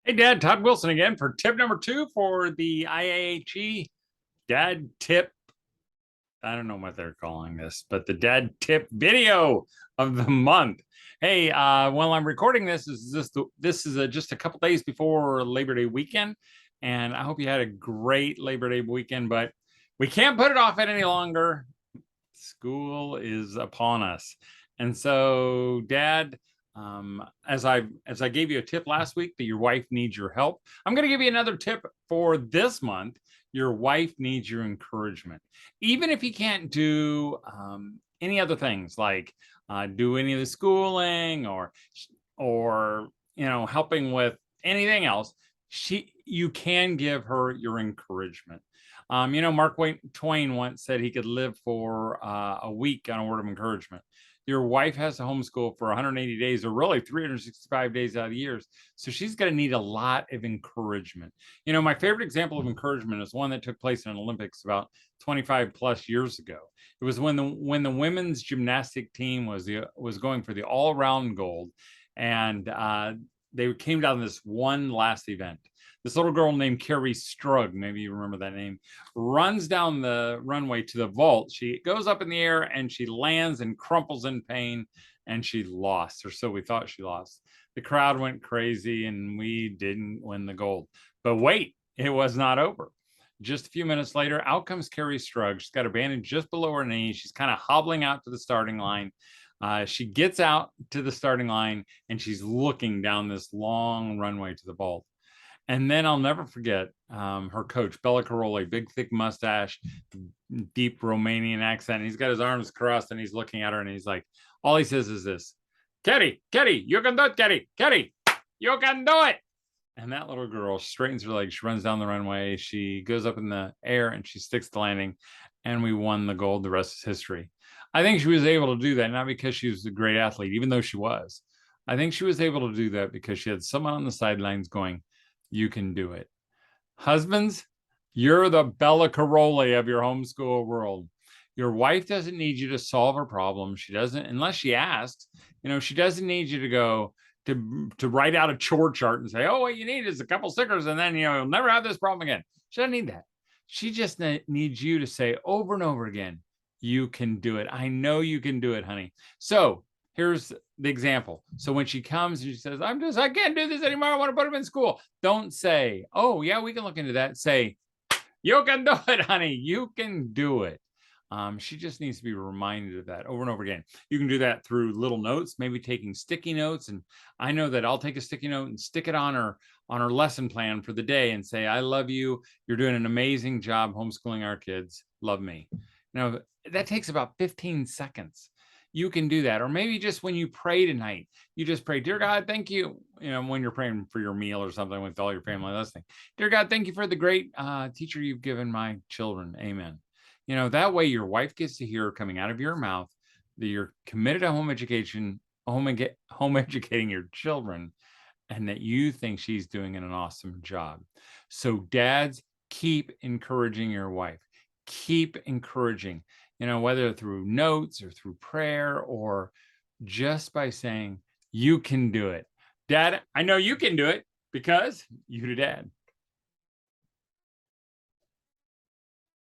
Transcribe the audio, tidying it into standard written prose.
Hey, Dad, Todd Wilson again for tip number 2 for the IAHE Dad Tip. I don't know what they're calling this, but the Dad Tip video of the month. Hey, while I'm recording this, just a couple days before Labor Day weekend, and I hope you had a great Labor Day weekend. But we can't put it off any longer. School is upon us, and so, Dad, as I gave you a tip last week that your wife needs your help, I'm going to give you another tip for this month. Your wife needs your encouragement, even if you can't do any other things like do any of the schooling or helping with anything else. You can give her your encouragement. Mark Twain once said he could live for a week on a word of encouragement. Your wife has to homeschool for 180 days, or really 365 days out of the year. So she's going to need a lot of encouragement. My favorite example of encouragement is one that took place in the Olympics about 25 plus years ago. It was when the women's gymnastic team was going for the all-around gold, and they came down to this one last event. This little girl named Carrie Strug, maybe you remember that name, runs down the runway to the vault. She goes up in the air and she lands and crumples in pain, and she lost, or so we thought she lost. The crowd went crazy and we didn't win the gold. But wait, it was not over. Just a few minutes later, out comes Carrie Strug. She's got a bandage just below her knee. She's kind of hobbling out to the starting line. She gets out to the starting line and she's looking down this long runway to the vault. And then I'll never forget her coach, Bella Caroli, big, thick mustache, deep Romanian accent. He's got his arms crossed and he's looking at her and he's like, all he says is this: Kerry, you can do it, Kerry, you can do it. And that little girl straightens her legs. She runs down the runway. She goes up in the air and she sticks the landing. And we won the gold. The rest is history. I think she was able to do that, not because she was a great athlete, even though she was. I think she was able to do that because she had someone on the sidelines going, you can do it. Husbands, you're the Bella Caroli of your homeschool world. Your wife doesn't need you to solve her problem. She doesn't, unless she asks. She doesn't need you to go to write out a chore chart and say, oh, what you need is a couple stickers and then you'll never have this problem again. She doesn't need that. She just needs you to say over and over again, you can do it. I know you can do it, honey. So here's the example. So when she comes and she says, I can't do this anymore. I want to put him in school. Don't say, oh yeah, we can look into that. Say, you can do it, honey. You can do it. She just needs to be reminded of that over and over again. You can do that through little notes, maybe taking sticky notes. And I know that I'll take a sticky note and stick it on her lesson plan for the day and say, I love you. You're doing an amazing job homeschooling our kids. Love me. That takes about 15 seconds. You can do that. Or maybe just when you pray tonight, you just pray, dear God, thank you. When you're praying for your meal or something with all your family listening, dear God, thank you for the great teacher you've given my children. Amen. That way your wife gets to hear coming out of your mouth that you're committed to home education, home educating your children, and that you think she's doing an awesome job. So dads, keep encouraging your wife. Keep encouraging, whether through notes or through prayer or just by saying, you can do it. Dad, I know you can do it because you do, Dad.